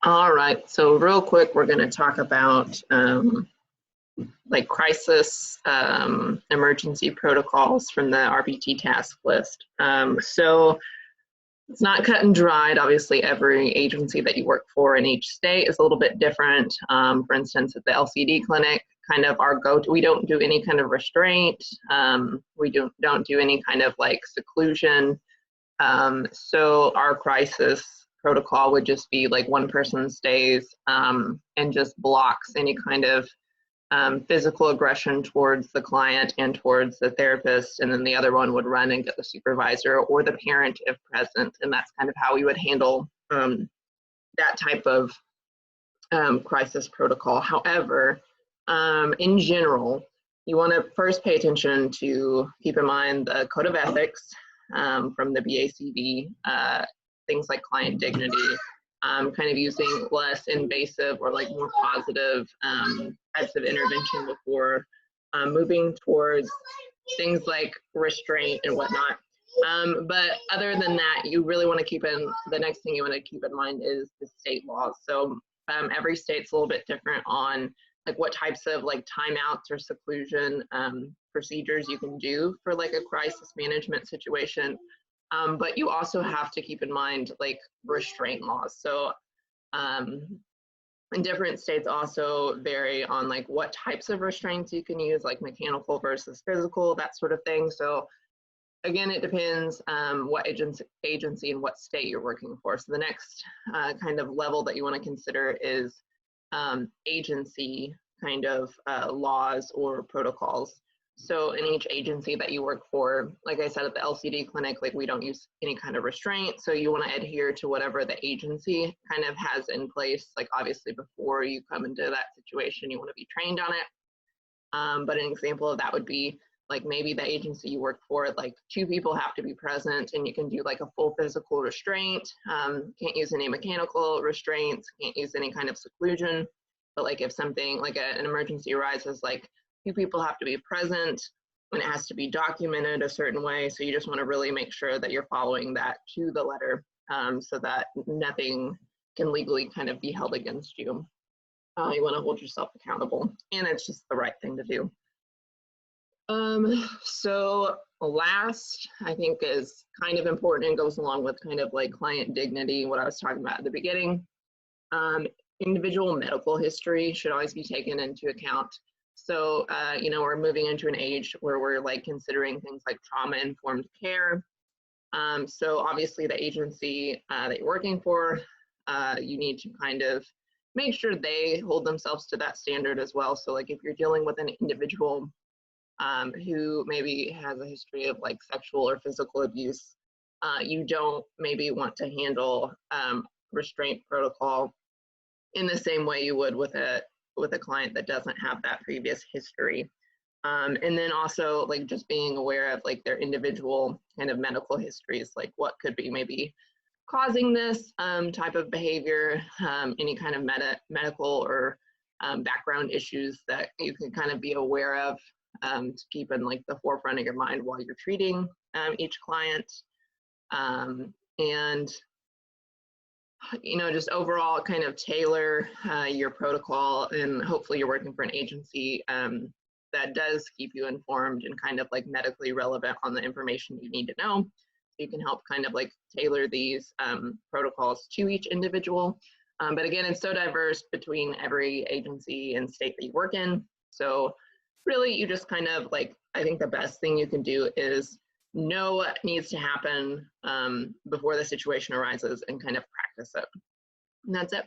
All right, so real quick, we're going to talk about like crisis emergency protocols from the RBT task list. So it's not cut and dried. Obviously, every agency that you work for in each state is a little bit different. For instance, at the LCD clinic, kind of our go-to, we don't do any kind of restraint. We don't do any kind of like seclusion. So our crisis protocol would just be like one person stays and just blocks any kind of physical aggression towards the client and towards the therapist, and then the other one would run and get the supervisor or the parent if present, and that's kind of how we would handle that type of crisis protocol. However, in general, you want to first pay attention to keep in mind the code of ethics from the BACB, things like client dignity, kind of using less invasive or like more positive types of intervention before moving towards things like restraint and whatnot. But other than that, you really want to the next thing you want to keep in mind is the state laws. So every state's a little bit different on like what types of like timeouts or seclusion procedures you can do for like a crisis management situation. But you also have to keep in mind like restraint laws. So and different states also vary on like what types of restraints you can use, like mechanical versus physical, that sort of thing. So again, it depends what agency and what state you're working for. So the next kind of level that you want to consider is agency kind of laws or protocols. So in each agency that you work for, like I said, at the LCD clinic, like we don't use any kind of restraint. So you want to adhere to whatever the agency kind of has in place. Like obviously before you come into that situation, you want to be trained on it. But an example of that would be like maybe the agency you work for, like 2 people have to be present and you can do like a full physical restraint. Can't use any mechanical restraints, can't use any kind of seclusion. But like if something like an emergency arises, like 2 people have to be present and it has to be documented a certain way. So you just want to really make sure that you're following that to the letter so that nothing can legally kind of be held against you. You want to hold yourself accountable, and it's just the right thing to do. So last, I think is kind of important and goes along with kind of like client dignity, what I was talking about at the beginning. Individual medical history should always be taken into account. So, you know, we're moving into an age where we're like considering things like trauma-informed care. So obviously the agency that you're working for, you need to kind of make sure they hold themselves to that standard as well. So like if you're dealing with an individual who maybe has a history of like sexual or physical abuse, you don't maybe want to handle restraint protocol in the same way you would with a client that doesn't have that previous history. And then also like just being aware of like their individual kind of medical histories, like what could be maybe causing this type of behavior, any kind of medical or background issues that you can kind of be aware of to keep in like the forefront of your mind while you're treating each client. And you know, just overall kind of tailor your protocol, and hopefully you're working for an agency that does keep you informed and kind of like medically relevant on the information you need to know. So you can help kind of like tailor these protocols to each individual. But again, it's so diverse between every agency and state that you work in. So really you just kind of like, I think the best thing you can do is know what needs to happen before the situation arises and kind of practice it. And that's it.